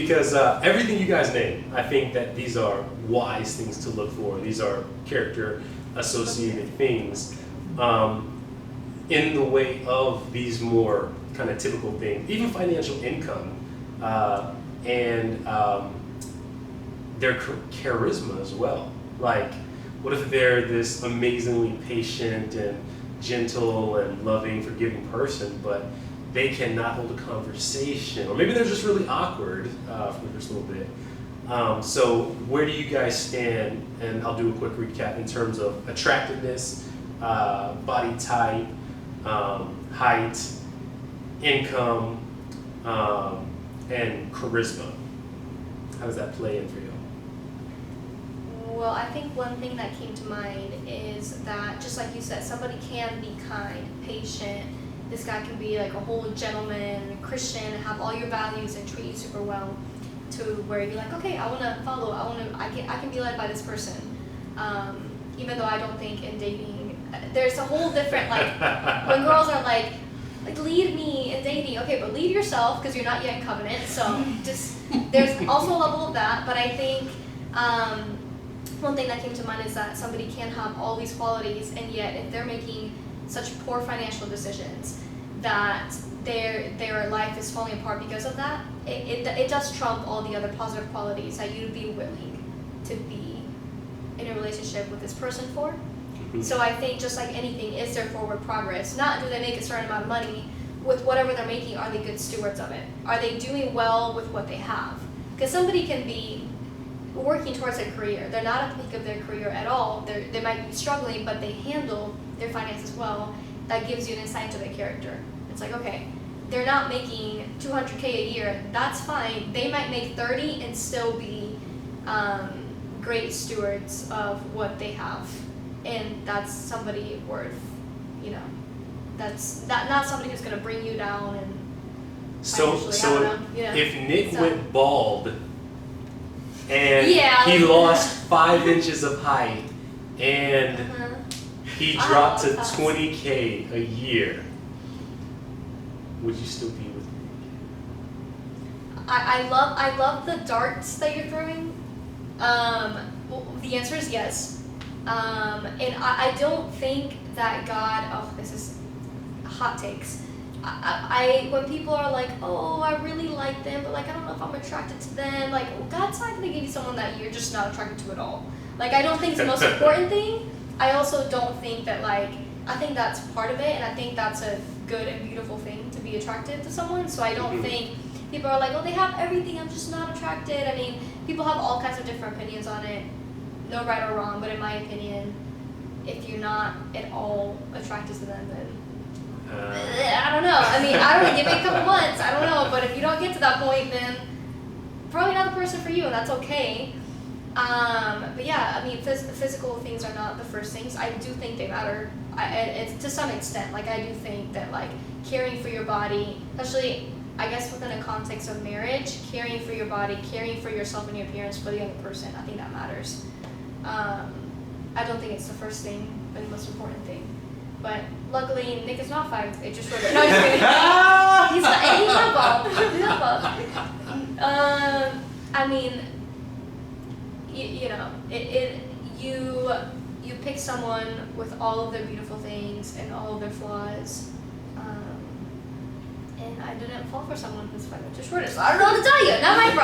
because everything you guys named, I think that these are wise things to look for. These are character associated things in the way of these more kind of typical things, even financial income and their charisma as well. Like, what if they're this amazingly patient and gentle and loving, forgiving person, but they cannot hold a conversation, or maybe they're just really awkward for just a little bit. So where do you guys stand, and I'll do a quick recap in terms of attractiveness, body type, height, income, and charisma. How does that play in for you? Well, I think one thing that came to mind is that, just like you said, somebody can be kind, patient. This guy can be like a whole gentleman, Christian, have all your values and treat you super well, to where you're like, okay, I want to follow, I can be led by this person. Even though I don't think in dating, there's a whole different, like, when girls are like lead me in dating, okay, but lead yourself because you're not yet in covenant, so just, there's also a level of that, but I think one thing that came to mind is that somebody can have all these qualities, and yet if they're making such poor financial decisions that their life is falling apart because of that, it does trump all the other positive qualities that you'd be willing to be in a relationship with this person for. So I think just like anything, is there forward progress? Not do they make a certain amount of money, with whatever they're making, are they good stewards of it? Are they doing well with what they have? Because somebody can be working towards a career. They're not at the peak of their career at all. They might be struggling, but they handle their finances well. That gives you an insight into their character. It's like, okay, they're not making $200K a year. That's fine. They might make 30 and still be great stewards of what they have. And that's somebody worth, that's not somebody who's going to bring you down and So if Nick went bald and he lost 5 inches of height and he dropped to 20K a year, would you still be with me? I love the darts that you're throwing. Well, the answer is yes. And I don't think that God, this is hot takes. When people are like, oh, I really like them, but like, I don't know if I'm attracted to them. Like, well, God's not going to give you someone that you're just not attracted to at all. Like, I don't think it's the most important thing. I also don't think that, like, I think that's part of it, and I think that's a good and beautiful thing to be attracted to someone. So I don't think people are like, oh, they have everything, I'm just not attracted. I mean, people have all kinds of different opinions on it. No right or wrong, but in my opinion, if you're not at all attracted to them, then I don't know. I mean, I don't know, give it a couple months, I don't know, but if you don't get to that point, then probably not the person for you, and that's okay. But yeah, I mean, physical things are not the first things. I do think they matter. It's to some extent. Like, I do think that, like, caring for your body, especially, I guess, within a context of marriage, caring for your body, caring for yourself and your appearance for the other person, I think that matters. I don't think it's the first thing, but the most important thing. But luckily, Nick is not 5'8", just shorter. No, I'm just kidding. He's not bald. He's not bald. I mean, you pick someone with all of their beautiful things and all of their flaws. And I didn't fall for someone who's 5 inches shorter, so I don't know what to tell you. Not my